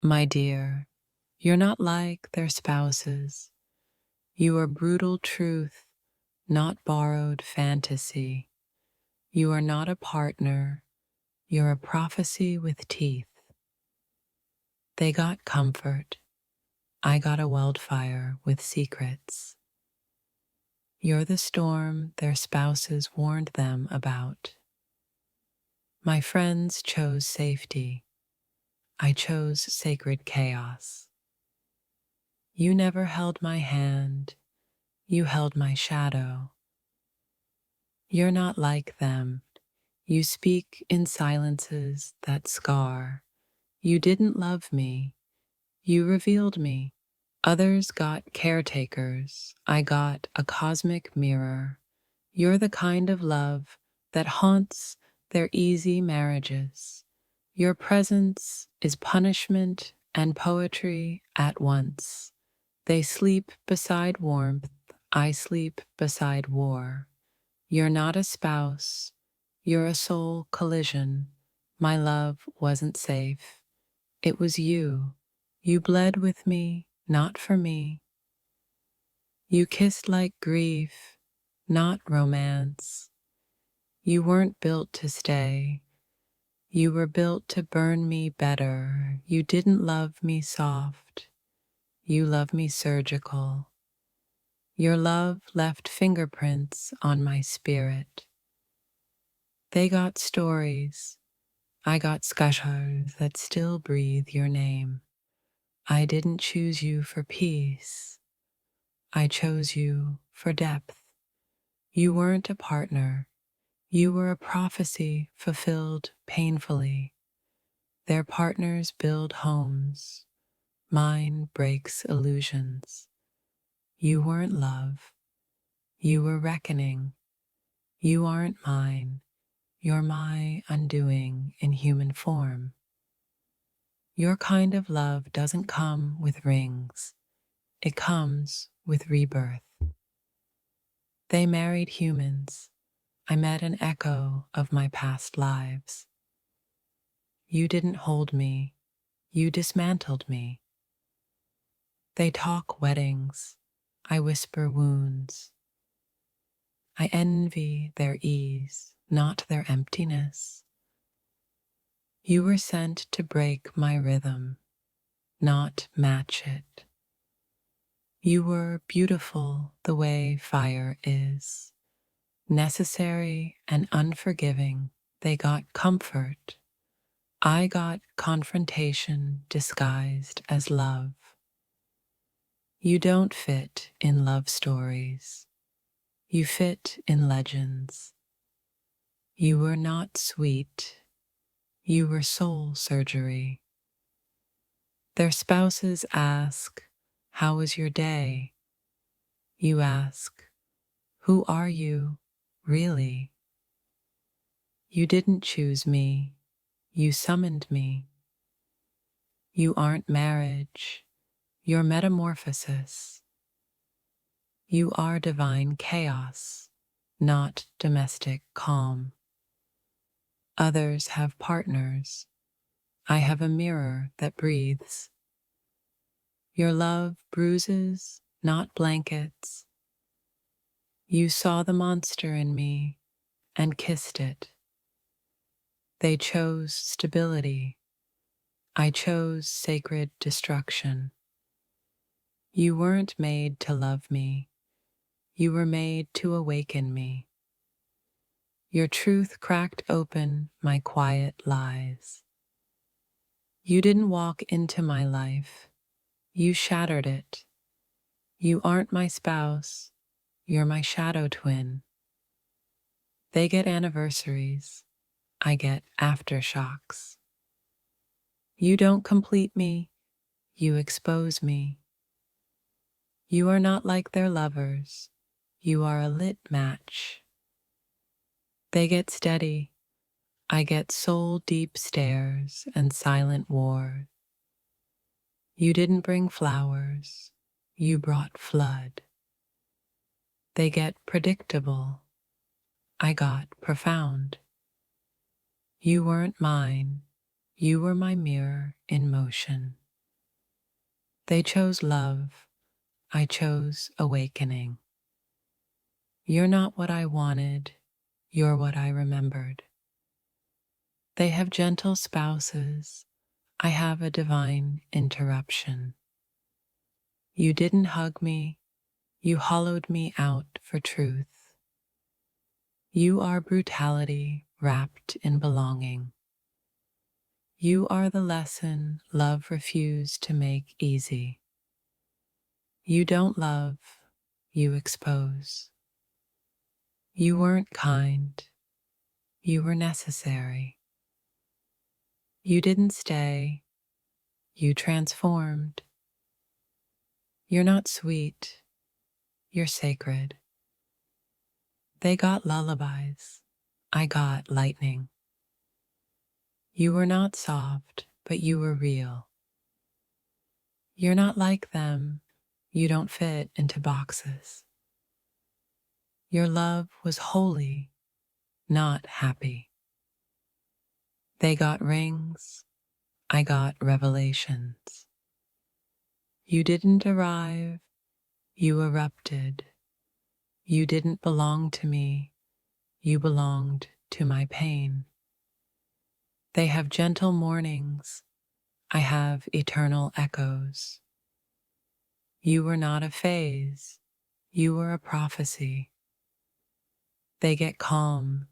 My dear, you're not like their spouses. You are brutal truth, not borrowed fantasy. You are not a partner, you're a prophecy with teeth. They got comfort. I got a wildfire with secrets. You're the storm their spouses warned them about. My friends chose safety. I chose sacred chaos. You never held my hand. You held my shadow. You're not like them. You speak in silences that scar. You didn't love me. You revealed me. Others got caretakers. I got a cosmic mirror. You're the kind of love that haunts their easy marriages. Your presence is punishment and poetry at once. They sleep beside warmth. I sleep beside war. You're not a spouse. You're a soul collision. My love wasn't safe. It was you. You bled with me, not for me. You kissed like grief, not romance. You weren't built to stay. You were built to burn me better. You didn't love me soft. You loved me surgical. Your love left fingerprints on my spirit. They got stories. I got scars that still breathe your name. I didn't choose you for peace. I chose you for depth. You weren't a partner. You were a prophecy fulfilled painfully. Their partners build homes. Mine breaks illusions. You weren't love. You were reckoning. You aren't mine. You're my undoing in human form. Your kind of love doesn't come with rings. It comes with rebirth. They married humans. I met an echo of my past lives. You didn't hold me. You dismantled me. They talk weddings. I whisper wounds. I envy their ease, not their emptiness. You were sent to break my rhythm, not match it. You were beautiful the way fire is, necessary and unforgiving. They got comfort. I got confrontation disguised as love. You don't fit in love stories. You fit in legends. You were not sweet. You were soul surgery. Their spouses ask, "How was your day?" You ask, "Who are you, really?" You didn't choose me. You summoned me. You aren't marriage. You're metamorphosis. You are divine chaos, not domestic calm. Others have partners. I have a mirror that breathes. Your love bruises, not blankets. You saw the monster in me and kissed it. They chose stability. I chose sacred destruction. You weren't made to love me. You were made to awaken me. Your truth cracked open my quiet lies. You didn't walk into my life. You shattered it. You aren't my spouse. You're my shadow twin. They get anniversaries. I get aftershocks. You don't complete me. You expose me. You are not like their lovers. You are a lit match. They get steady. I get soul deep stares and silent war. You didn't bring flowers. You brought flood. They get predictable. I got profound. You weren't mine. You were my mirror in motion. They chose love. I chose awakening. You're not what I wanted. You're what I remembered. They have gentle spouses. I have a divine interruption. You didn't hug me. You hollowed me out for truth. You are brutality wrapped in belonging. You are the lesson love refused to make easy. You don't love, you expose. You weren't kind, you were necessary. You didn't stay, you transformed. You're not sweet, you're sacred. They got lullabies, I got lightning. You were not soft, but you were real. You're not like them, you don't fit into boxes. Your love was holy, not happy. They got rings, I got revelations. You didn't arrive, you erupted. You didn't belong to me, you belonged to my pain. They have gentle mornings, I have eternal echoes. You were not a phase, you were a prophecy. They get calm,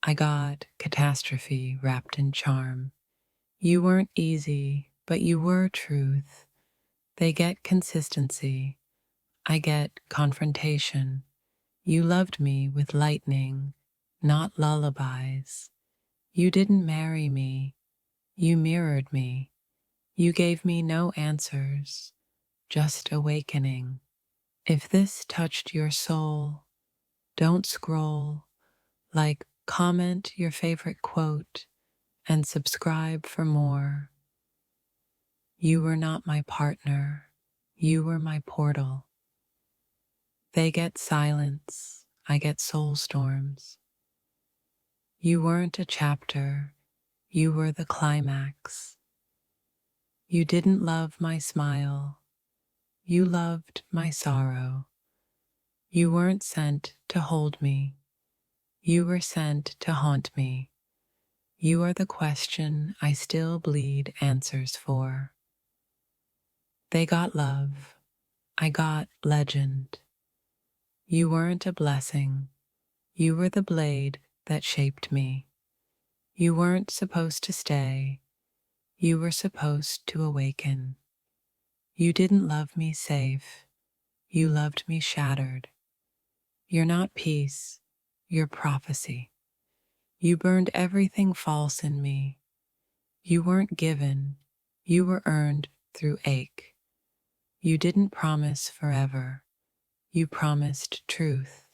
I got catastrophe wrapped in charm. You weren't easy, but you were truth. They get consistency, I get confrontation. You loved me with lightning, not lullabies. You didn't marry me, you mirrored me. You gave me no answers, just awakening. If this touched your soul, don't scroll. Like, comment your favorite quote and subscribe for more. You were not my partner, you were my portal. They get silence, I get soul storms. You weren't a chapter, you were the climax. You didn't love my smile, you loved my sorrow. You weren't sent to hold me, you were sent to haunt me. You are the question I still bleed answers for. They got love, I got legend. You weren't a blessing, you were the blade that shaped me. You weren't supposed to stay, you were supposed to awaken. You didn't love me safe, you loved me shattered. You're not peace, you're prophecy. You burned everything false in me. You weren't given, you were earned through ache. You didn't promise forever, you promised truth.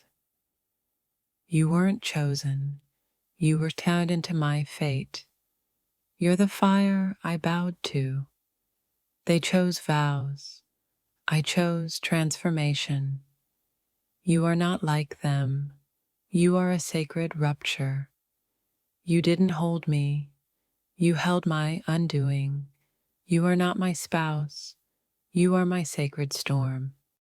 You weren't chosen, you were turned into my fate. You're the fire I bowed to. They chose vows, I chose transformation. You are not like them, you are a sacred rupture. You didn't hold me, you held my undoing. You are not my spouse, you are my sacred storm.